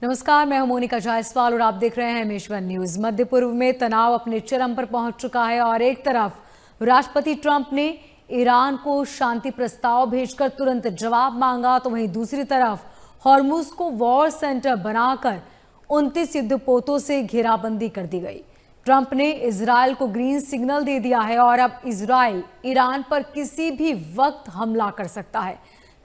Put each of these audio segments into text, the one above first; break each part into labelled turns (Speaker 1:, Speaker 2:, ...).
Speaker 1: नमस्कार, मैं हूं मोनिका जायसवाल और आप देख रहे हैं मेजबान न्यूज। मध्य पूर्व में तनाव अपने चरम पर पहुंच चुका है और एक तरफ राष्ट्रपति ट्रंप ने ईरान को शांति प्रस्ताव भेजकर तुरंत जवाब मांगा, तो वहीं दूसरी तरफ हॉर्मुज को वॉर सेंटर बनाकर 29 युद्धपोतों से घेराबंदी कर दी गई। ट्रंप ने इजरायल को ग्रीन सिग्नल दे दिया है और अब इजरायल ईरान पर किसी भी वक्त हमला कर सकता है।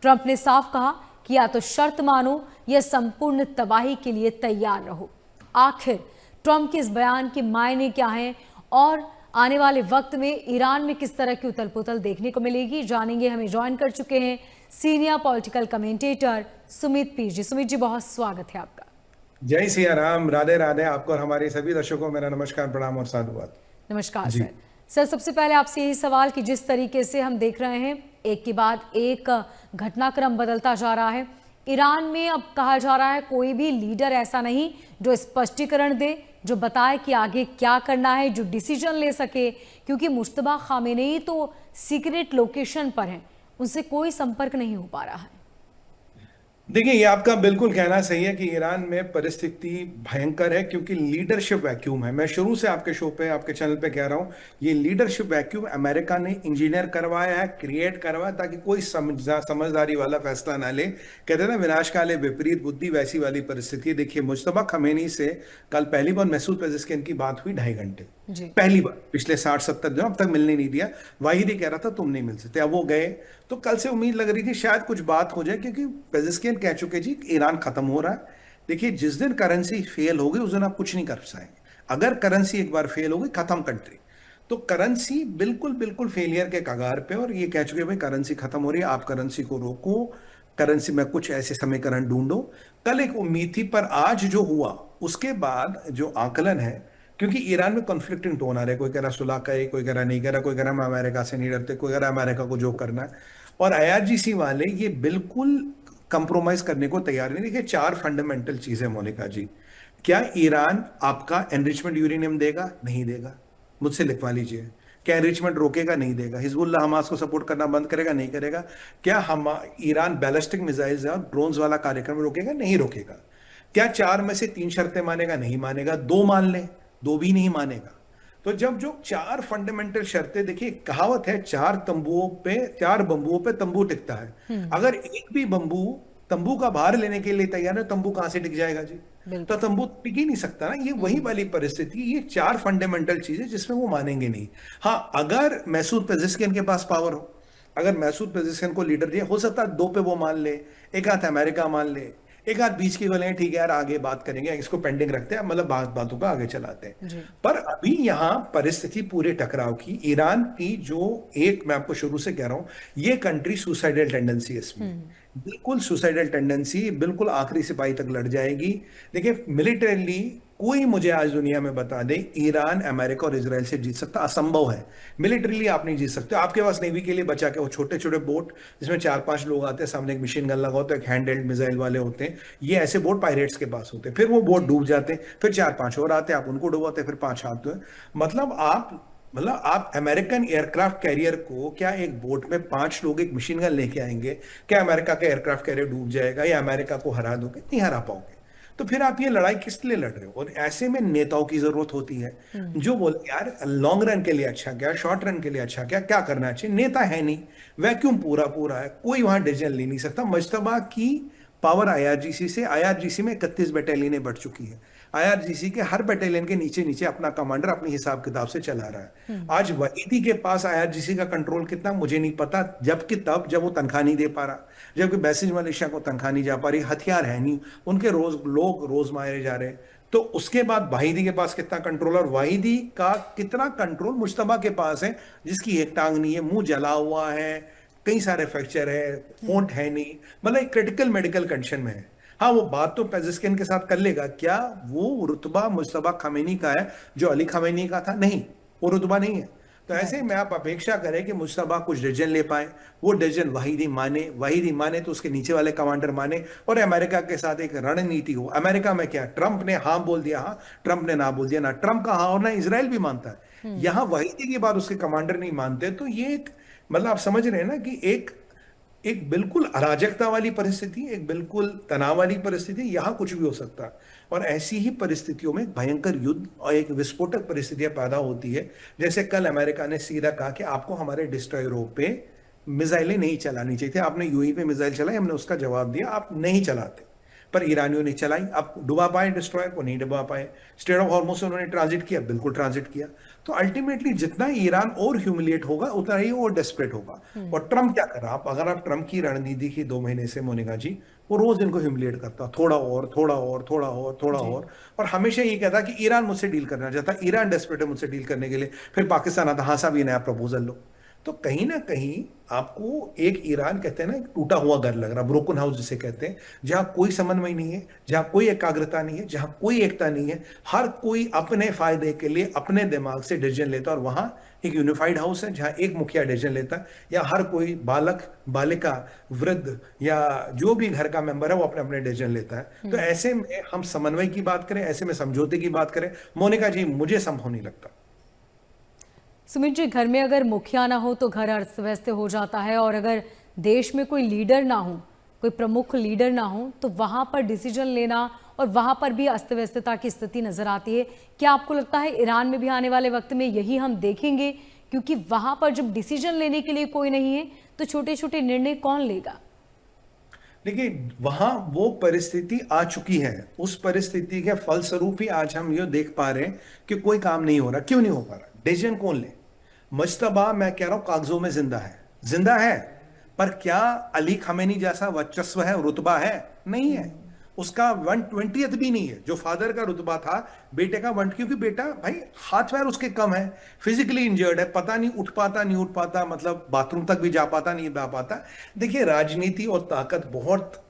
Speaker 1: ट्रंप ने साफ कहा कि या तो शर्त मानो या संपूर्ण तबाही के लिए तैयार रहो। आखिर ट्रंप के इस बयान के मायने क्या हैं और आने वाले वक्त में ईरान में किस तरह की उथल पुथल देखने को मिलेगी, जानेंगे। हमें ज्वाइन कर चुके हैं senior political commentator Sumit P ji. Sumit ji, बहुत स्वागत है आपका।
Speaker 2: जय सिया राम, राधे राधे। आपको और हमारे सभी दर्शकों को मेरा नमस्कार, प्रणाम और साधुवाद।
Speaker 1: नमस्कार
Speaker 2: जी।
Speaker 1: सर, सबसे पहले आपसे यही सवाल कि जिस तरीके से हम देख रहे हैं एक के बाद एक घटनाक्रम बदलता जा रहा है, ईरान में अब कहा जा रहा है कोई भी लीडर ऐसा नहीं जो स्पष्टीकरण दे, जो बताए कि आगे क्या करना है, जो डिसीजन ले सके, क्योंकि मुश्तबा खामेनेई तो सीक्रेट लोकेशन पर हैं, उनसे कोई संपर्क नहीं हो पा रहा है।
Speaker 2: देखिए, ये आपका बिल्कुल कहना सही है कि ईरान में परिस्थिति भयंकर है क्योंकि लीडरशिप वैक्यूम है। मैं शुरू से आपके शो पे, आपके चैनल पे कह रहा हूं, ये लीडरशिप वैक्यूम अमेरिका ने इंजीनियर करवाया है, क्रिएट करवाया, ताकि कोई समझदारी वाला फैसला ना ले। कहते हैं ना, विनाशकाले विपरीत बुद्धि, वैसी वाली परिस्थिति। देखिए, मुश्तबा खमेनी से कल पहली बार मसूद पेजेस्किन की बात हुई 2.5 घंटे, पहली बार पिछले 60-70 दिनों अब तक मिलने नहीं दिया। वाहिदी कह रहा था तुम नहीं मिल सकते, अब वो गए। तो कल से उम्मीद लग रही थी शायद कुछ बात हो जाए, क्योंकि पेजेस्किन कह चुके जी ईरान खत्म हो रहा है। देखिए, जिस दिन करेंसी फेल होगी उस दिन आप कुछ नहीं कर पाएंगे। अगर करेंसी एक बार फेल होगी, खत्म कंट्री। तो करेंसी बिल्कुल बिल्कुल फेलियर के कगार पे, और ये कह चुके भाई करेंसी खत्म हो रही है, आप करेंसी को रोको, करेंसी में कुछ ऐसे समीकरण ढूंढो। कल एक उम्मीद थी, पर आज जो हुआ उसके बाद जो आकलन है, क्योंकि ईरान में कॉन्फ्लिक्टिंग टोन आ रहा है, कोई कह रहा सुलह करे, कोई कह रहा नहीं कह रहा, कोई कह रहा मैं अमेरिका से नहीं डरते, कोई कह रहा अमेरिका को जो करना है। और आईआरजीसी वाले ये बिल्कुल कंप्रोमाइज करने को तैयार नहीं। देखिए, 4 फंडामेंटल चीजें मोनिका जी। क्या ईरान आपका एनरिचमेंट यूरेनियम देगा? नहीं देगा, मुझसे लिखवा लीजिए। क्या एनरिचमेंट रोकेगा? नहीं देगा। हिजबुल्लाह हमास को सपोर्ट करना बंद करेगा? नहीं करेगा। क्या हम ईरान बैलिस्टिक मिसाइल्स और ड्रोन्स वाला कार्यक्रम रोकेगा? नहीं रोकेगा। क्या 4 में से 3 शर्तें मानेगा? नहीं मानेगा। 2 मान ले, 2 भी नहीं मानेगा। तो जब जो 4 फंडामेंटल शर्तें, देखिए कहावत है, 4 बंबुओं पे तंबू टिकता है। अगर एक भी बंबू तंबू का भार लेने के लिए तैयार है, तंबू कहां से टिक जाएगा जी? तो तंबू टिक ही नहीं सकता ना। ये वही वाली परिस्थिति, ये 4 फंडामेंटल चीजें जिसमें वो मानेंगे नहीं। हाँ, अगर मैसूद पेजेस्किन के पास पावर हो, अगर मैसूद पेजेस्किन को लीडर दिया, हो सकता है 2 पे वो मान ले, एक हाथ अमेरिका मान ले, एक आध बीच की बोले ठीक है यार आगे बात करेंगे, इसको पेंडिंग रखते हैं, मतलब बातों का आगे चलाते हैं। पर अभी यहां परिस्थिति पूरे टकराव की, ईरान की जो एक, मैं आपको शुरू से कह रहा हूं, ये कंट्री सुसाइडल टेंडेंसी है इसमें, बिल्कुल सुसाइडल टेंडेंसी, बिल्कुल आखिरी सिपाही तक लड़ जाएगी। देखिए, मिलिटरीली कोई मुझे आज दुनिया में बता दे ईरान अमेरिका और इजराइल से जीत सकता, असंभव है। मिलिटरीली आप नहीं जीत सकते। आपके पास नेवी के लिए बचा के वो छोटे छोटे बोट जिसमें 4-5 लोग आते हैं, सामने एक मशीन गन लगा होता है, एक हैंड हेल्ड मिसाइल वाले होते हैं, ये ऐसे बोट पायरेट्स के पास होते हैं। फिर वो बोट डूब जाते हैं, फिर 4-5 और आते हैं, आप उनको डुबाते हैं, फिर 5 आते हैं। मतलब आप अमेरिकन एयरक्राफ्ट कैरियर को, क्या एक बोट में 5 लोग एक मशीन गन लेके आएंगे? क्या अमेरिका का एयरक्राफ्ट कैरियर डूब जाएगा या अमेरिका को हरा दोगे? नहीं हरा पाओगे। तो फिर आप ये लड़ाई किस लिए लड़ रहे हो? और ऐसे में नेताओं की जरूरत होती है जो बोले यार लॉन्ग रन के लिए अच्छा क्या, शॉर्ट रन के लिए अच्छा क्या, क्या करना चाहिए। नेता है नहीं, वैक्यूम पूरा पूरा है, कोई वहां डिसीजन ले नहीं सकता। मुश्तबा की पावर आईआरजीसी से, आईआरजीसी में 31 बटालियनें बढ़ चुकी है। आईआरजीसी के हर बटालियन के नीचे नीचे अपना कमांडर अपने हिसाब किताब से चला रहा है। आज वहीदी के पास आईआरजीसी का कंट्रोल कितना मुझे नहीं पता, जबकि तब जब वो तनख्वाह नहीं दे पा रहा, जबकि बैसिज मलेशिया को तनख्वाह नहीं जा पा रही, हथियार है नहीं, उनके लोग रोज मारे जा रहे हैं। तो उसके बाद वाहिदी के पास कितना कंट्रोल, और वाहिदी का कितना कंट्रोल मुश्तबा के पास है, जिसकी एक टांग नहीं है, मुंह जला हुआ है, कई सारे फ्रैक्चर है, होंठ है नहीं, मतलब क्रिटिकल मेडिकल कंडीशन में है। हाँ, वो बात तो पेजेस्किन के साथ कर लेगा। क्या वो रुतबा मुश्तबा खमेनी का है जो अली खमेनी का था? नहीं, वो रुतबा नहीं है। तो ऐसे में आप अपेक्षा करें कि मुश्तबा कुछ डिसीजन ले पाए, वो डिसीजन वाहिदी माने तो उसके नीचे वाले कमांडर माने, और अमेरिका के साथ एक रणनीति हो। अमेरिका में क्या, ट्रंप ने हाँ बोल दिया हाँ, ट्रंप ने ना बोल दिया ना। ट्रंप का हाँ और ना इजराइल भी मानता है, यहां वाहिदी की बात उसके कमांडर नहीं मानते। तो ये एक, मतलब आप समझ रहे हैं ना कि एक एक बिल्कुल अराजकता वाली परिस्थिति, एक बिल्कुल तनाव वाली परिस्थिति, यहाँ कुछ भी हो सकता है। और ऐसी ही परिस्थितियों में भयंकर युद्ध और एक विस्फोटक परिस्थितियां पैदा होती है। जैसे कल अमेरिका ने सीधा कहा कि आपको हमारे डिस्ट्रॉयरों पे मिसाइलें नहीं चलानी चाहिए थी, आपने यूएई पे मिसाइल चलाई, हमने उसका जवाब दिया, आप नहीं चलाते। पर ईरानियों ने चलाई, अब डुबा पाए डिस्ट्रॉयर को? नहीं डुबा पाए। स्ट्रेट ऑफ हॉर्मुज से उन्होंने ट्रांजिट किया? बिल्कुल ट्रांजिट किया। तो अल्टीमेटली जितना ईरान और ह्यूमिलिएट होगा उतना ही और डेस्परेट होगा। और ट्रंप क्या कर रहा है? अगर आप ट्रंप की रणनीति की 2 महीने से, मोनिका जी, वो रोज इनको ह्यूमिलिएट करता, थोड़ा और थोड़ा और थोड़ा और थोड़ा और हमेशा ये कहता कि ईरान मुझसे डील करना चाहता, ईरान डेस्परेट है मुझसे डील करने के लिए। फिर पाकिस्तान आता, हाँ साहब ये नया प्रपोजल लो। तो कहीं ना कहीं आपको एक ईरान, कहते हैं ना, एक टूटा हुआ घर लग रहा, ब्रोकन हाउस जिसे कहते हैं, जहां कोई समन्वय नहीं है, जहां कोई एकाग्रता नहीं है, जहां कोई एकता नहीं है। हर कोई अपने फायदे के लिए अपने दिमाग से डिसीजन लेता है। और वहां एक यूनिफाइड हाउस है जहां एक मुखिया डिसीजन लेता है, या हर कोई बालक, बालिका, वृद्ध या जो भी घर का मेंबर है वो अपने अपने डिसीजन लेता है। तो ऐसे में हम समन्वय की बात करें, ऐसे में समझौते की बात करें, मोनिका जी, मुझे संभव नहीं लगता।
Speaker 1: सुमित जी, घर में अगर मुखिया ना हो तो घर अस्त व्यस्त हो जाता है, और अगर देश में कोई लीडर ना हो, कोई प्रमुख लीडर ना हो, तो वहां पर डिसीजन लेना और वहां पर भी अस्त व्यस्तता की स्थिति नजर आती है। क्या आपको लगता है ईरान में भी आने वाले वक्त में यही हम देखेंगे? क्योंकि वहां पर जब डिसीजन लेने के लिए कोई नहीं है तो छोटे छोटे निर्णय कौन लेगा?
Speaker 2: देखिए, वहां वो परिस्थिति आ चुकी है। उस परिस्थिति के फलस्वरूप ही आज हम ये देख पा रहे हैं कि कोई काम नहीं हो रहा। क्यों नहीं हो पा रहा? डिसीजन कौन ले? मुश्तबा, मैं कह रहा हूं, कागजों में जिंदा है, जिंदा है। पर क्या अली खमेनी जैसा वर्चस्व है, रुतबा है? नहीं है। उसका 120th भी नहीं है जो फादर का रुतबा था, बेटे का 1, क्योंकि बेटा भाई हाथ पैर उसके कम है, फिजिकली इंजर्ड है, पता नहीं उठ पाता नहीं उठ पाता, मतलब बाथरूम तक भी जा पाता नहीं जा पाता। देखिए, राजनीति और ताकत बहुत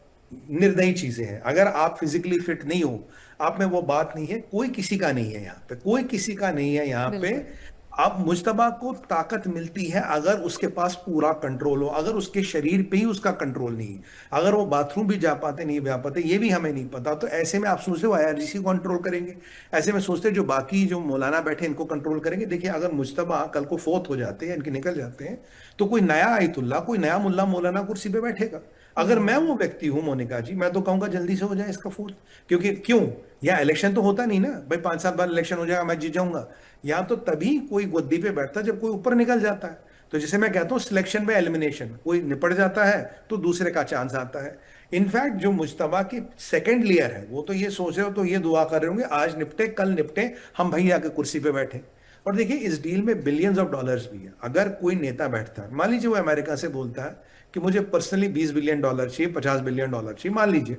Speaker 2: निर्दयी चीजें हैं। अगर आप फिजिकली फिट नहीं हो, आप में वो बात नहीं है, कोई किसी का नहीं है यहाँ पे, कोई किसी का नहीं है यहाँ पे। अब मुश्तबा को ताकत मिलती है अगर उसके पास पूरा कंट्रोल हो, अगर उसके शरीर पे ही उसका कंट्रोल नहीं, अगर वो बाथरूम भी जा पाते नहीं जा पाते, ये भी हमें नहीं पता। तो ऐसे में आप सोचते हो आईआरजीसी को कंट्रोल करेंगे? ऐसे में सोचते जो बाकी जो मौलाना बैठे इनको कंट्रोल करेंगे? देखिए, अगर मुश्तबा कल को फोत हो जाते हैं, इनके निकल जाते हैं, तो कोई नया आयतुल्ला, कोई नया मुल्ला मौलाना कुर्सी पे बैठेगा। अगर मैं वो व्यक्ति हूं, मोनिका जी, मैं तो कहूंगा जल्दी से हो जाए इसका फोर्थ। क्योंकि क्यों? या इलेक्शन तो होता नहीं ना भाई, 5 साल बाद इलेक्शन हो जाएगा, मैं जीत जाऊंगा। या तो तभी कोई गद्दी पे बैठता है जब कोई ऊपर निकल जाता है। तो जिसे मैं कहता हूं सिलेक्शन बाय एलिमिनेशन, कोई निपट जाता है तो दूसरे का चांस आता है। इनफैक्ट जो मुश्तबा की सेकंड लेयर है, वो तो ये सोच रहे हो, तो ये दुआ कर रहे होंगे आज निपटे कल निपटे, हम भैया के कुर्सी पे बैठे। और देखिए, इस डील में बिलियंस ऑफ डॉलर्स भी है। अगर कोई नेता बैठता है, मान लीजिए वो अमेरिका से बोलता है कि मुझे पर्सनली $20 बिलियन चाहिए, $50 बिलियन चाहिए, मान लीजिए,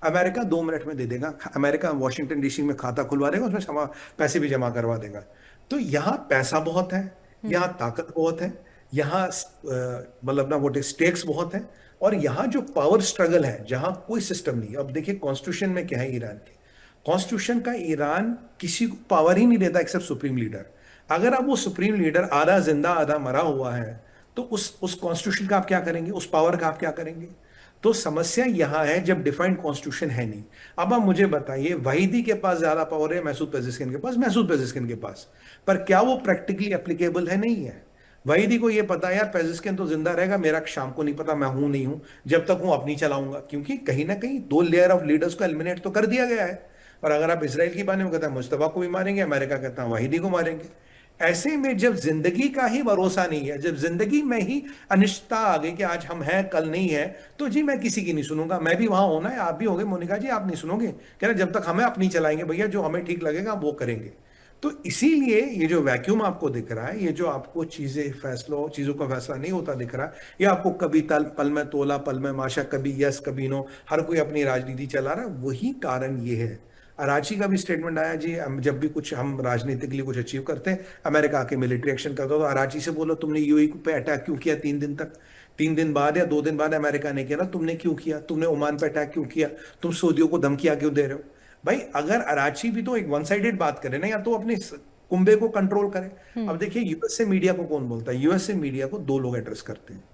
Speaker 2: अमेरिका 2 मिनट में दे देगा। अमेरिका वॉशिंगटन डीसी में खाता खुलवा देगा, उसमें पैसे भी जमा करवा देगा। तो यहाँ पैसा बहुत है, यहाँ ताकत बहुत है, यहाँ मतलब ना वो स्टेक्स बहुत है। और यहाँ जो पावर स्ट्रगल है, जहां कोई सिस्टम नहीं। अब देखिए कॉन्स्टिट्यूशन में क्या है ईरान के, कॉन्स्टिट्यूशन का ईरान किसी को पावर ही नहीं देता एक्सेप्ट सुप्रीम लीडर। अगर अब वो सुप्रीम लीडर आधा जिंदा आधा मरा हुआ है, तो उस कॉन्स्टिट्यूशन का आप क्या करेंगे? उस पावर का आप क्या करेंगे? तो समस्या यहां है जब डिफाइंड कॉन्स्टिट्यूशन है नहीं। अब आप मुझे बताइए, वहीदी के पास ज्यादा पावर है मसूद पेजेस्किन के पास? मसूद पेजेस्किन के पास, पर क्या वो प्रैक्टिकली एप्लीकेबल है? नहीं है। वहीदी को ये पता है यार पेजेस्किन तो जिंदा रहेगा, मेरा शाम को नहीं पता, मैं हूं नहीं हूं, जब तक हूं अपनी चलाऊंगा। क्योंकि कहीं ना कहीं 2 लेयर ऑफ लीडर्स को एलिमिनेट तो कर दिया गया है। और अगर आप इसराइल की बात में कहता है मुश्तबा को भी मारेंगे, अमेरिका कहता है वहीदी को मारेंगे। ऐसे में जब जिंदगी का ही भरोसा नहीं है, जब जिंदगी में ही अनिश्चितता आ गई कि आज हम हैं कल नहीं है, तो जी मैं किसी की नहीं सुनूंगा। मैं भी वहां होना है, आप भी होंगे, मोनिका जी आप नहीं सुनोगे, कह रहे जब तक हमें अपनी चलाएंगे भैया, जो हमें ठीक लगेगा वो करेंगे। तो इसीलिए ये जो वैक्यूम आपको दिख रहा है, ये जो आपको चीजों का फैसला नहीं होता दिख रहा है, ये आपको कभी पल में तोला पल में माशा, कभी यस कभी नो, हर कोई अपनी राजनीति चला रहा है। वही कारण ये है। अराची का भी स्टेटमेंट आया जी, जब भी कुछ हम राजनीति के लिए कुछ अचीव करते हैं, अमेरिका आके मिलिट्री एक्शन करता, तो अराची से बोलो तुमने यूएई पे अटैक क्यों किया 3 दिन तक? 3 दिन बाद या 2 दिन बाद अमेरिका ने किया ना, तुमने क्यों किया? तुमने ओमान पे अटैक क्यों किया? तुम सऊदियों को धमकियां क्यों दे रहे हो? भाई अगर अराची भी तो एक वन साइडेड बात करे ना, या तो अपने कुंबे को कंट्रोल करे। अब देखिए, यूएस से मीडिया को कौन बोलता है? यूएस से मीडिया को 2 लोग एड्रेस करते हैं,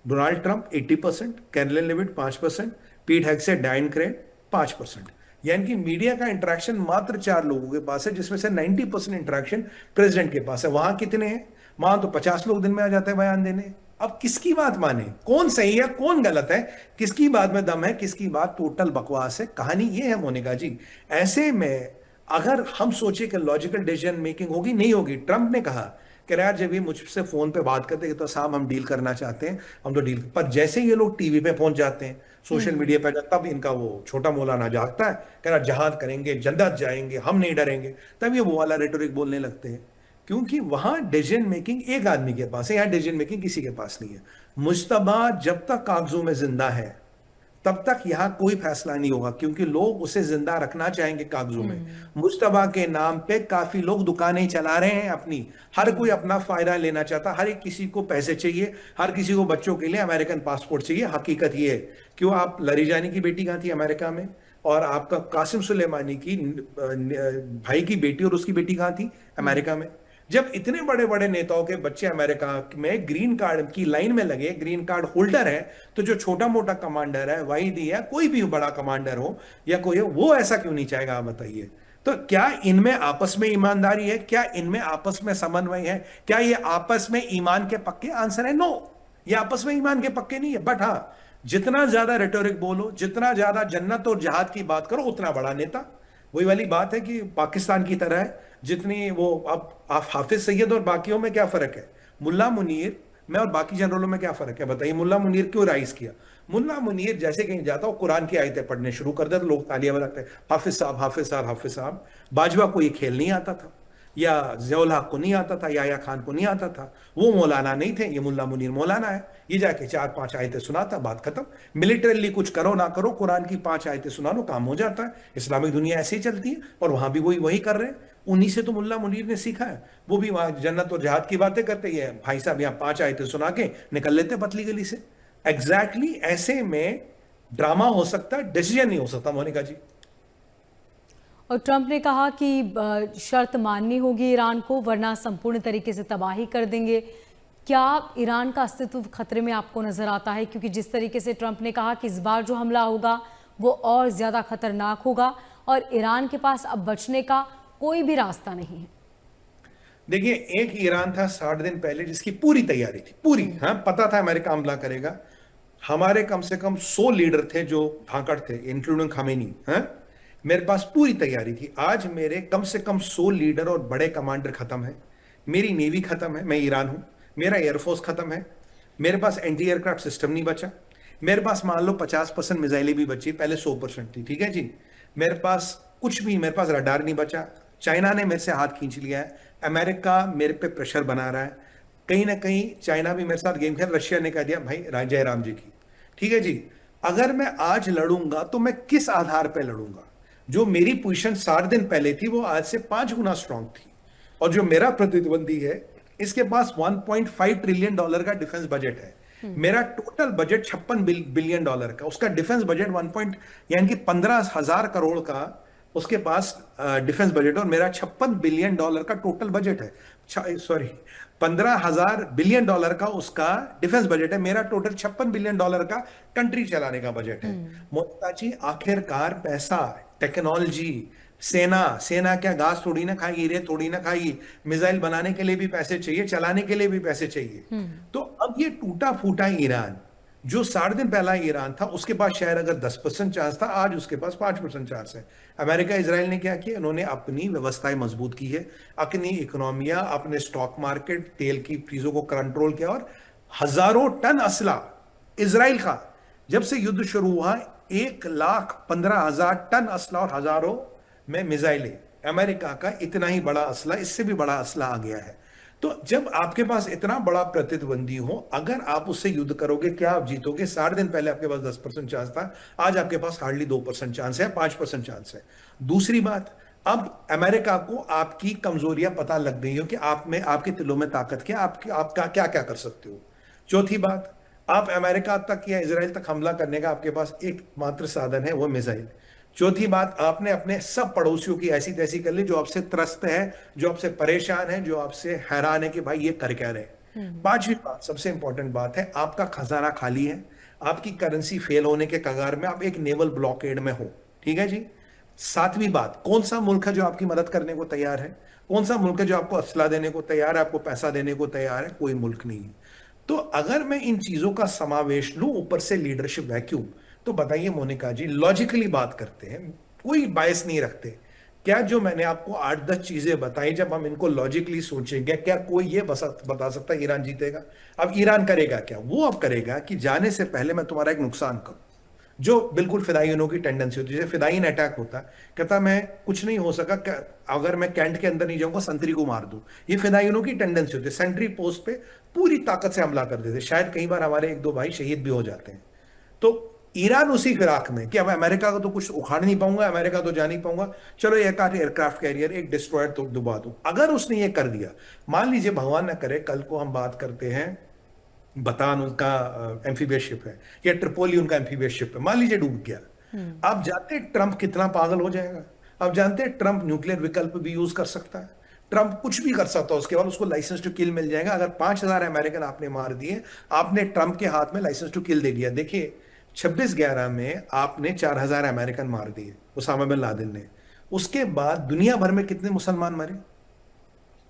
Speaker 2: डोनाल्ड ट्रंप 80%, कैरोलिन लेविट 5%, पीट हेग्सेट, डायन क्रेन 5%। यानी कि मीडिया का इंटरेक्शन मात्र 4 लोगों के पास है, जिसमें से 90% इंटरेक्शन प्रेसिडेंट के पास है। वहां कितने हैं? वहां तो 50 लोग दिन में आ जाते हैं बयान देने, अब किसकी बात माने, कौन सही है कौन गलत है, किसकी बात में दम है किसकी बात टोटल बकवास है, कहानी ये है मोनिका जी। ऐसे में अगर हम सोचे कि लॉजिकल डिसीजन मेकिंग होगी, नहीं होगी। ट्रंप ने कहा कि यार जब ये मुझसे फोन पे बात करते हैं तो साहब हम डील करना चाहते हैं, हम तो डील, पर जैसे ये लोग टीवी पे पहुंच जाते हैं, सोशल मीडिया पे, तब इनका वो छोटा मौलाना जागता है, कह रहा जहाद करेंगे, जन्नत जाएंगे, हम नहीं डरेंगे, तब ये वो वाला रेटोरिक बोलने लगते हैं। क्योंकि वहां डिसीजन मेकिंग एक आदमी के पास है, यहां डिसीजन मेकिंग किसी के पास नहीं है। मुश्तबा जब तक कागजों में जिंदा है तब तक यहां कोई फैसला नहीं होगा, क्योंकि लोग उसे जिंदा रखना चाहेंगे कागजों में। मुश्तबा के नाम पे काफी लोग दुकानें चला रहे हैं अपनी, हर कोई अपना फायदा लेना चाहता, हर एक किसी को पैसे चाहिए, हर किसी को बच्चों के लिए अमेरिकन पासपोर्ट चाहिए। हकीकत ये है, क्यों आप लरीजानी की बेटी कहां थी अमेरिका में, और आपका कासिम सुलेमानी की भाई की बेटी और उसकी बेटी कहां थी अमेरिका में। जब इतने बड़े बड़े नेताओं के बच्चे अमेरिका में ग्रीन कार्ड की लाइन में लगे, ग्रीन कार्ड होल्डर है, तो जो छोटा मोटा कमांडर है, वाहिदी है, कोई भी बड़ा कमांडर हो या कोई हो, वो ऐसा क्यों नहीं चाहेगा, आप बताइए। तो क्या इनमें आपस में ईमानदारी है, क्या इनमें आपस में समन्वय है, क्या ये आपस में ईमान के पक्के? आंसर है नो, ये आपस में ईमान के पक्के नहीं है। बट हाँ, जितना ज्यादा रेटोरिक बोलो, जितना ज्यादा जन्नत और जहाद की बात करो, उतना बड़ा नेता। वही वाली बात है कि पाकिस्तान की तरह है, जितनी वो, अब आप हाफिज सैयद और बाकियों में क्या फर्क है, मुल्ला मुनीर में और बाकी जनरलों में क्या फर्क है बताइए। मुल्ला मुनीर क्यों राइज किया? मुल्ला मुनीर जैसे कहीं जाता हो कुरान की आयतें पढ़ने शुरू कर दे तो लोग तालियां बजाते हैं, हाफिज साहब हाफिज साहब हाफिज साहब। बाजवा को ये खेल नहीं आता था, या ज़ियाउल हक को नहीं आता था, या खान को नहीं आता था, वो मौलाना नहीं थे, ये मुल्ला मुनीर मौलाना है। ये जाके 4-5 आयतें सुनाता, बात खत्म। मिलिटरीली कुछ करो ना करो, कुरान की 5 आयतें सुना लो, काम हो जाता है। इस्लामिक दुनिया ऐसे ही चलती है, और वहां भी वही वही कर रहे हैं। उन्हीं से तो मुल्ला मुनीर ने सीखा है। वो भी वहां जन्नत और जहाद की बातें करते हैं, भाई साहब यहाँ 5 आयतें सुना के निकल लेते पतली गली से। एग्जैक्टली ऐसे में ड्रामा हो सकता है, डिसीजन नहीं हो सकता मोनिका जी।
Speaker 1: और ट्रंप ने कहा कि शर्त माननी होगी ईरान को, वरना संपूर्ण तरीके से तबाही कर देंगे। क्या ईरान का अस्तित्व खतरे में आपको नजर आता है? क्योंकि जिस तरीके से ट्रंप ने कहा कि इस बार जो हमला होगा वो और ज्यादा खतरनाक होगा, और ईरान के पास अब बचने का कोई भी रास्ता नहीं है।
Speaker 2: देखिए, एक ईरान था 60 दिन पहले जिसकी पूरी तैयारी थी, पूरी, हाँ, पता था अमेरिका हमला करेगा। हमारे कम से कम 100 लीडर थे जो धाकड़ थे, इंक्लूडिंग खामेनी, हाँ, मेरे पास पूरी तैयारी थी। आज मेरे कम से कम 100 लीडर और बड़े कमांडर खत्म है, मेरी नेवी खत्म है, मैं ईरान हूं, मेरा एयरफोर्स खत्म है, मेरे पास एंटी एयरक्राफ्ट सिस्टम नहीं बचा, मेरे पास मान लो 50% मिसाइलें भी बची, पहले 100% थी, ठीक है जी। मेरे पास कुछ भी, मेरे पास रडार नहीं बचा, चाइना ने मेरे से हाथ खींच लिया है, अमेरिका मेरे पे प्रेशर बना रहा है, कहीं ना कहीं चाइना भी मेरे साथ गेम खेल, रशिया ने कह दिया भाई जय राम जी की, ठीक है जी। अगर मैं आज लड़ूंगा तो मैं किस आधार पर लड़ूंगा? जो मेरी पोजीशन 60 दिन पहले थी वो आज से 5 गुना स्ट्रांग थी, और जो मेरा प्रतिद्वंदी है इसके पास $1.5 ट्रिलियन का डिफेंस बजट है। मेरा टोटल बजट $56 बिलियन का, उसका डिफेंस बजट 1 यानी कि 15,000 करोड़ का उसके पास डिफेंस बजट, और मेरा $56 बिलियन का टोटल बजट है। सॉरी, $15,000 बिलियन का उसका डिफेंस बजट है, मेरा टोटल $56 बिलियन का कंट्री चलाने का बजट है। मोदी जी, आखिरकार पैसा, टेक्नोलॉजी, सेना क्या घास थोड़ी ना खाएगी, रेत थोड़ी ना खाएगी, मिसाइल बनाने के लिए भी पैसे चाहिए, चलाने के लिए भी पैसे चाहिए। तो अब ये टूटा फूटा ईरान, जो 60 दिन पहला ईरान था, उसके पास शायद अगर 10% चांस था, आज उसके पास 5% चांस है। अमेरिका इजराइल ने क्या किया? उन्होंने अपनी व्यवस्थाएं मजबूत की है, अपनी इकोनॉमिया, अपने स्टॉक मार्केट, तेल की चीजों को कंट्रोल किया, और हजारों टन असला इजराइल का, जब से युद्ध शुरू हुआ 1,15,000 टन असला और हजारों में मिसाइलें, अमेरिका का इतना ही बड़ा असला, इससे भी बड़ा असला आ गया है। तो जब आपके पास इतना बड़ा प्रतिद्वंदी हो, अगर आप उससे युद्ध करोगे, क्या आप जीतोगे? 60 दिन पहले आपके पास 10% चांस था, आज आपके पास हार्डली 2% चांस है, 5% चांस है। दूसरी बात, अब अमेरिका को आपकी कमजोरियां पता लग गई हो कि आप में, आपके तिलों में ताकत क्या, आपका क्या क्या कर सकते हो। चौथी बात, आप अमेरिका तक या इजराइल तक हमला करने का आपके पास एक मात्र साधन है, वो मिसाइल। चौथी बात, आपने अपने सब पड़ोसियों की ऐसी तैसी कर ली जो आपसे त्रस्त है, जो आपसे परेशान है, जो आपसे हैरान है कि भाई ये कर क्या रहे। पांचवी बात, सबसे इंपॉर्टेंट बात है, आपका खजाना खाली है, आपकी करेंसी फेल होने के कगार में, आप एक नेवल ब्लॉकेड में हो, ठीक है जी। सातवीं बात, कौन सा मुल्क है जो आपकी मदद करने को तैयार है? कौन सा मुल्क है जो आपको असला देने को तैयार है, आपको पैसा देने को तैयार है? कोई मुल्क नहीं है। तो अगर मैं इन चीजों का समावेश लूं ऊपर से लीडरशिप वैक्यूम, तो बताइए मोनिका जी, लॉजिकली बात करते हैं, कोई बायस नहीं रखते, क्या जो मैंने आपको 8-10 चीजें बताई, जब हम इनको लॉजिकली सोचेंगे, क्या कोई ये बता सकता है ईरान जीतेगा? अब ईरान करेगा क्या? वो अब करेगा कि जाने से पहले मैं तुम्हारा एक नुकसान करूं, जो बिल्कुल फिदायिनों की टेंडेंसी होती है। जैसे फिदायिन अटैक होता है, कहता मैं कुछ नहीं हो सका, अगर मैं कैंट के अंदर नहीं जाऊंगा संतरी को मार दूं। ये फिदायिनों की टेंडेंसी होती है, सेंट्री पोस्ट पे पूरी ताकत से हमला कर देते, शायद कई बार हमारे 1-2 भाई शहीद भी हो जाते हैं। तो ईरान उसी फिराक में कि अब अमेरिका को तो कुछ उखाड़ नहीं पाऊंगा, अमेरिका तो जा नहीं पाऊंगा, चलो एक आध एयरक्राफ्ट कैरियर, एक डिस्ट्रॉयर तो डुबा दूं। अगर उसने ये कर दिया, मान लीजिए भगवान न करे कल को हम बात करते हैं बतान उनका एम्फीबियस शिप है, या ट्रिपोली उनका एम्फीबियस शिप है, मान लीजिए डूब गया। आप जानते हैं ट्रंप कितना पागल हो जाएगा? आप जानते हैं ट्रंप न्यूक्लियर विकल्प भी यूज कर सकता है, ट्रंप कुछ भी कर सकता है, उसके बाद उसको लाइसेंस टू किल मिल जाएगा। अगर 5,000 अमेरिकन आपने मार दिए, आपने ट्रंप के हाथ में लाइसेंस टू किल दे दिया। देखिए 26/11 में आपने 4,000 अमेरिकन मार दिए, उसामा बिन लादेन ने। उसके बाद दुनिया भर में कितने मुसलमान मरे,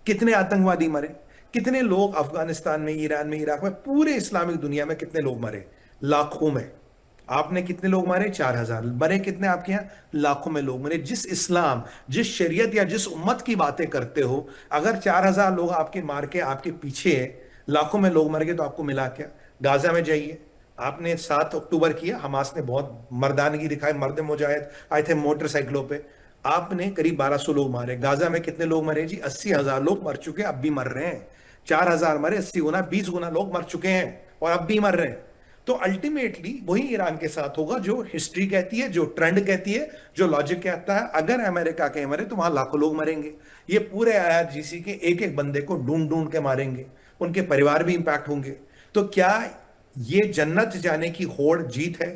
Speaker 2: कितने आतंकवादी मरे, कितने लोग अफगानिस्तान में, ईरान में, इराक में, पूरे इस्लामिक दुनिया में कितने लोग मरे? लाखों में। आपने कितने लोग मारे? 4,000। मरे कितने आपके यहां? लाखों में लोग मरे। जिस इस्लाम, जिस शरीयत या जिस उम्मत की बातें करते हो, अगर 4,000 लोग आपके मार के आपके पीछे लाखों में लोग मर गए, तो आपको मिला क्या? गाजा में जाइए, आपने 7 अक्टूबर किया, हमास ने बहुत मर्दानगी दिखाई, मर्द मुजाहिद आए थे मोटरसाइकिलों पे, आपने करीब 1,200 लोग मारे। गाजा में कितने लोग मरे जी? 80,000 लोग मर चुके, अब भी मर रहे हैं। 4,000 मरे, 80 गुना, 20 गुना लोग मर चुके हैं और अब भी मर रहे हैं। तो अल्टीमेटली वही ईरान के साथ होगा जो हिस्ट्री कहती है, जो ट्रेंड कहती है, जो लॉजिक कहता है। अगर अमेरिका के मरे तो वहां लाखों लोग मरेंगे। ये पूरे IRGC के एक एक बंदे को ढूंढ ढूंढ के मारेंगे, उनके परिवार भी इंपैक्ट होंगे। तो क्या ये जन्नत जाने की होड़ जीत है?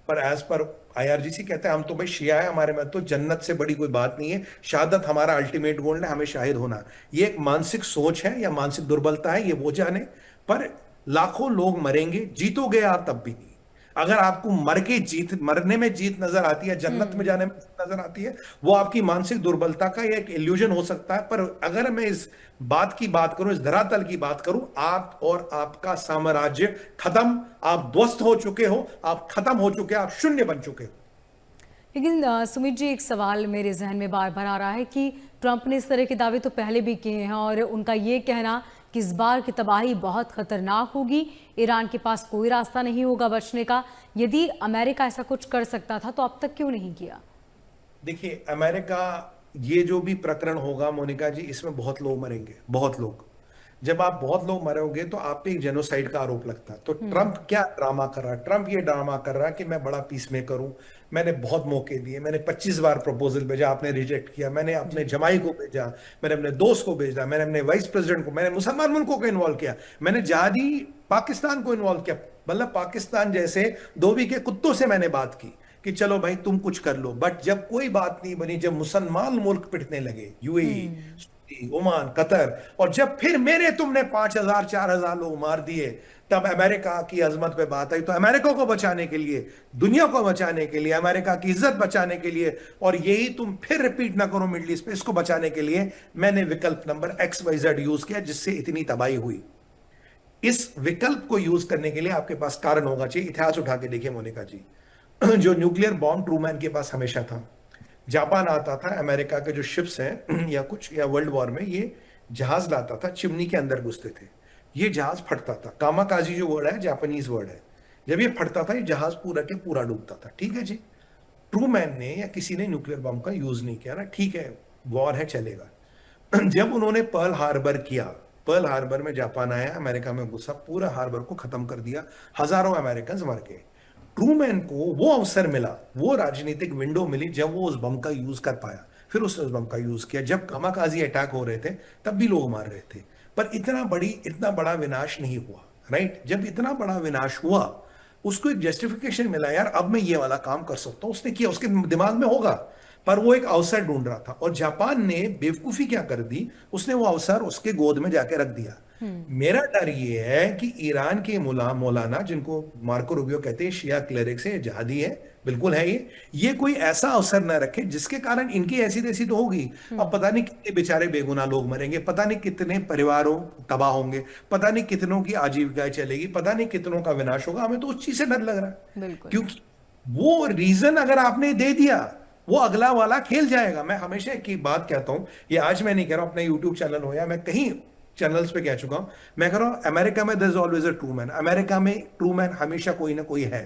Speaker 2: पर एज पर IRGC कहते हैं हम तो भाई शिया है, हमारे में तो जन्नत से बड़ी कोई बात नहीं है, शहादत हमारा अल्टीमेट गोल है, हमें शाहिद होना। ये एक मानसिक सोच है या मानसिक दुर्बलता है, ये वो जाने। पर लाखों लोग मरेंगे, जीतोगे आप तब भी नहीं। अगर आपको मरने में जीत नजर आती है, जन्नत में जाने में जीत नजर आती है, वो आपकी मानसिक दुर्बलता का एक इल्यूजन हो सकता है। पर अगर मैं इस बात की बात करूं, इस धरातल की बात करूं, आप और आपका साम्राज्य खत्म, आप ध्वस्त हो चुके हो, आप खत्म हो चुके, आप शून्य बन चुके हो।
Speaker 1: लेकिन सुमित जी, एक सवाल मेरे जहन में बार बार आ रहा है कि ट्रंप ने इस तरह के दावे तो पहले भी किए हैं, और उनका ये कहना कि इस बार की तबाही बहुत खतरनाक होगी, ईरान के पास कोई रास्ता नहीं होगा बचने का। यदि अमेरिका ऐसा कुछ कर सकता था तो अब तक क्यों नहीं किया?
Speaker 2: देखिए अमेरिका, ये जो भी प्रकरण होगा मोनिका जी, इसमें बहुत लोग मरेंगे, बहुत लोग। जब आप बहुत लोग मरोगे तो आप पे एक जेनोसाइड का आरोप लगता है। तो ट्रंप क्या ड्रामा कर रहा है? ट्रंप ये ड्रामा कर रहा है कि मैं बड़ा पीस मेकर हूं, मैंने बहुत मौके दिए, मैंने 25 बार प्रपोजल भेजा, आपने रिजेक्ट किया, मैंने अपने जमाई को भेजा, मैंने अपने दोस्त को भेजा, मैंने अपने वाइस प्रेसिडेंट को, मैंने मुसलमान मुल्कों को इन्वॉल्व किया, मैंने जहादी पाकिस्तान को इन्वॉल्व किया, मतलब पाकिस्तान जैसे धोबी के कुत्तों से मैंने बात की कि चलो भाई तुम कुछ कर लो। बट जब कोई बात नहीं बनी, जब मुसलमान मुल्क पिटने लगे, UAE, ओमान, कतर, और जब फिर मेरे तुमने 5,000 4,000 लोग मार दिए, तब अमेरिका की अजमत पे बात आई। तो अमेरिका को बचाने के लिए, दुनिया को बचाने के लिए, अमेरिका की इज्जत बचाने के लिए, और यही तुम फिर रिपीट ना करो मिडिल ईस्ट पे, इसको बचाने के लिए मैंने विकल्प नंबर XYZ यूज किया, जिससे इतनी तबाही हुई। इस विकल्प को यूज करने के लिए आपके पास कारण होगा चाहिए। इतिहास उठा के देखिए मोनिका जी, जो न्यूक्लियर बॉम्ब ट्रूमैन के पास हमेशा था। जापान आता था, अमेरिका के जो शिप्स हैं या कुछ, या वर्ल्ड वॉर में ये जहाज लाता था, चिमनी के अंदर घुसते थे, ये जहाज फटता था। कामाकाजी जो वर्ड है, जापानीज वर्ड है। जब ये फटता था, ये जहाज पूरा के पूरा डूबता था। ठीक है जी, ट्रूमैन ने या किसी ने न्यूक्लियर बॉम्ब का यूज नहीं किया ना, ठीक है, वॉर है, चलेगा। जब उन्होंने पर्ल हार्बर किया, पर्ल हार्बर में जापान आया, अमेरिका में घुसा, पूरा हार्बर को खत्म कर दिया, हजारों अमेरिकन मर गए। ट्रूमैन को वो अवसर मिला, वो राजनीतिक विंडो मिली, जब वो उस बम का यूज कर पाया। फिर उसने उस बम का यूज किया। जब कामाकाजी अटैक हो रहे थे, तब भी लोग मार रहे थे, पर इतना बड़ा विनाश नहीं हुआ। राइट? जब इतना बड़ा विनाश हुआ, उसको एक जस्टिफिकेशन मिला, यार अब मैं ये वाला काम कर सकता हूं। उसने किया, उसके दिमाग में होगा, पर वो एक अवसर ढूंढ रहा था। और जापान ने बेवकूफी क्या कर दी, उसने वो अवसर उसके गोद में जाके रख दिया। मेरा डर ये है कि ईरान के मौलाना, जिनको मार्को रूबियो कहते हैं शिया क्लेरिक्स है, जहादी है, बिल्कुल है ये कोई ऐसा अवसर न रखे जिसके कारण इनकी ऐसी तैसी तो होगी। अब पता नहीं कितने बेचारे बेगुनाह लोग मरेंगे, पता नहीं कितने परिवारों तबाह होंगे, पता नहीं कितनों की आजीविका चलेगी, पता नहीं कितनों का विनाश होगा। हमें तो उस चीज से डर लग रहा है,
Speaker 1: बिल्कुल।
Speaker 2: क्योंकि वो रीजन अगर आपने दे दिया, वो अगला वाला खेल जाएगा। मैं हमेशा की बात कहता हूं, ये आज मैं नहीं कह रहा हूं, अपना यूट्यूब चैनल हो या मैं कहीं चैनल्स पे कह चुका हूं, मैं कह रहा हूं अमेरिका में there is always a true man. America में ट्रू मैन हमेशा कोई ना कोई है,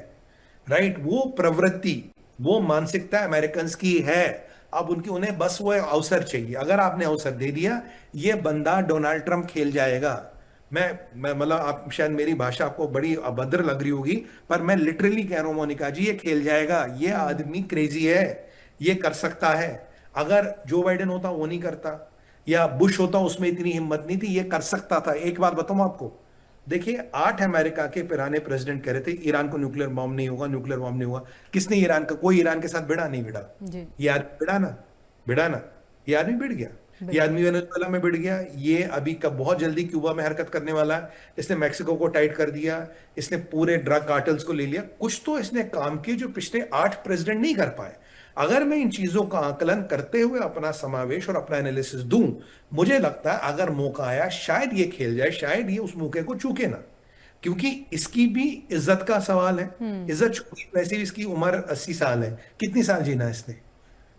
Speaker 2: राइट। वो प्रवृत्ति, वो मानसिकता अमेरिकन की है। अब उनकी उन्हें बस वो अवसर चाहिए। अगर आपने अवसर दे दिया, ये बंदा डोनाल्ड ट्रंप खेल जाएगा। मैं मतलब, आप शायद मेरी भाषा आपको बड़ी अभद्र लग रही होगी, पर मैं लिटरली कह रहा हूं मोनिका जी, ये खेल जाएगा। ये आदमी क्रेजी है, ये कर सकता है। अगर जो बाइडेन होता वो नहीं करता, या बुश होता उसमें इतनी हिम्मत नहीं थी, ये कर सकता था। एक बात बताऊं आपको, देखिए 8 अमेरिका के पुराने प्रेसिडेंट कह रहे थे ईरान को न्यूक्लियर बॉम्ब नहीं होगा, न्यूक्लियर बॉम्ब नहीं होगा। किसने ईरान का, कोई ईरान के साथ भिड़ा नहीं भिड़ा?
Speaker 1: जी।
Speaker 2: ये आदमी भिड़ा ना, ये आदमी भिड़ गया। ये आदमी वेनेजुएला में भिड़ गया, ये अभी कब बहुत जल्दी क्यूबा में हरकत करने वाला है। इसने मैक्सिको को टाइट कर दिया, इसने पूरे ड्रग कार्टल्स को ले लिया। कुछ तो इसने काम किए जो पिछले 8 प्रेसिडेंट नहीं कर पाए। अगर मैं इन चीजों का आकलन करते हुए अपना समावेश और अपना एनालिसिस दूं, मुझे लगता है अगर मौका आया शायद ये खेल जाए, शायद ये उस मौके को चूके ना, क्योंकि इसकी भी इज्जत का सवाल है। इज्जत छोटी, वैसे भी इसकी उम्र 80 साल है, कितनी साल जीना है इसने?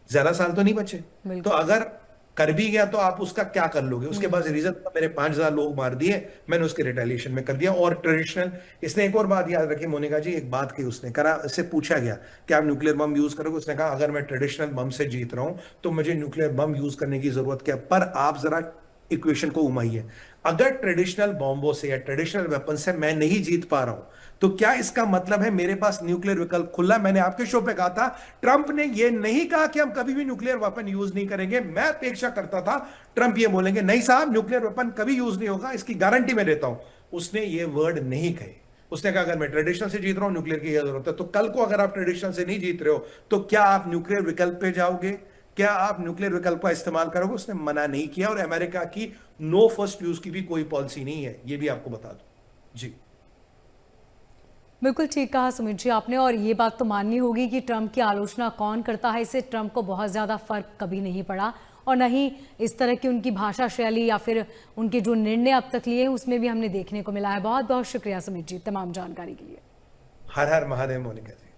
Speaker 2: ज्यादा साल तो नहीं बचे। तो
Speaker 1: बिल्कुल।
Speaker 2: अगर कर भी गया तो आप उसका क्या कर लोगे? उसके पास रीजन था, मेरे 5000 लोग मार दिए, मैंने उसके रिटेलिएशन में कर दिया। और ट्रेडिशनल, इसने एक और बात याद रखी मोनिका जी, एक बात की उसने करा, इससे पूछा गया कि आप न्यूक्लियर बम यूज करोगे? उसने कहा अगर मैं ट्रेडिशनल बम से जीत रहा हूं तो मुझे न्यूक्लियर बम यूज करने की जरूरत क्या? पर आप जरा इक्वेशन को घुमाइए, अगर ट्रेडिशनल बॉम्बों से या ट्रेडिशनल वेपन से मैं नहीं जीत पा रहा हूं, तो क्या इसका मतलब है मेरे पास न्यूक्लियर विकल्प खुला? मैंने आपके शो पे कहा था, ट्रंप ने यह नहीं कहा कि हम कभी भी न्यूक्लियर वेपन यूज नहीं करेंगे। मैं अपेक्षा करता था ट्रंप ये बोलेंगे, नहीं साहब न्यूक्लियर वेपन कभी यूज नहीं होगा, इसकी गारंटी मैं देता हूं। उसने ये वर्ड नहीं कहे। उसने कहा अगर मैं ट्रेडिशनल से जीत रहा हूं, न्यूक्लियर की जरूरत है। तो कल को अगर आप ट्रेडिशनल से नहीं जीत रहे हो, तो क्या आप न्यूक्लियर विकल्प पे जाओगे? क्या आप न्यूक्लियर विकल्प का इस्तेमाल करोगे? उसने मना नहीं किया। और अमेरिका की नो फर्स्ट यूज की भी कोई पॉलिसी नहीं है, ये भी आपको बता दूं जी।
Speaker 1: बिल्कुल ठीक कहा सुमित जी आपने, और ये बात तो माननी होगी कि ट्रंप की आलोचना कौन करता है, इससे ट्रंप को बहुत ज़्यादा फर्क कभी नहीं पड़ा, और न ही इस तरह की उनकी भाषा शैली या फिर उनके जो निर्णय अब तक लिए उसमें भी हमने देखने को मिला है। बहुत बहुत शुक्रिया सुमित जी तमाम जानकारी के लिए।
Speaker 2: हर हर महादेव मोनिका जी।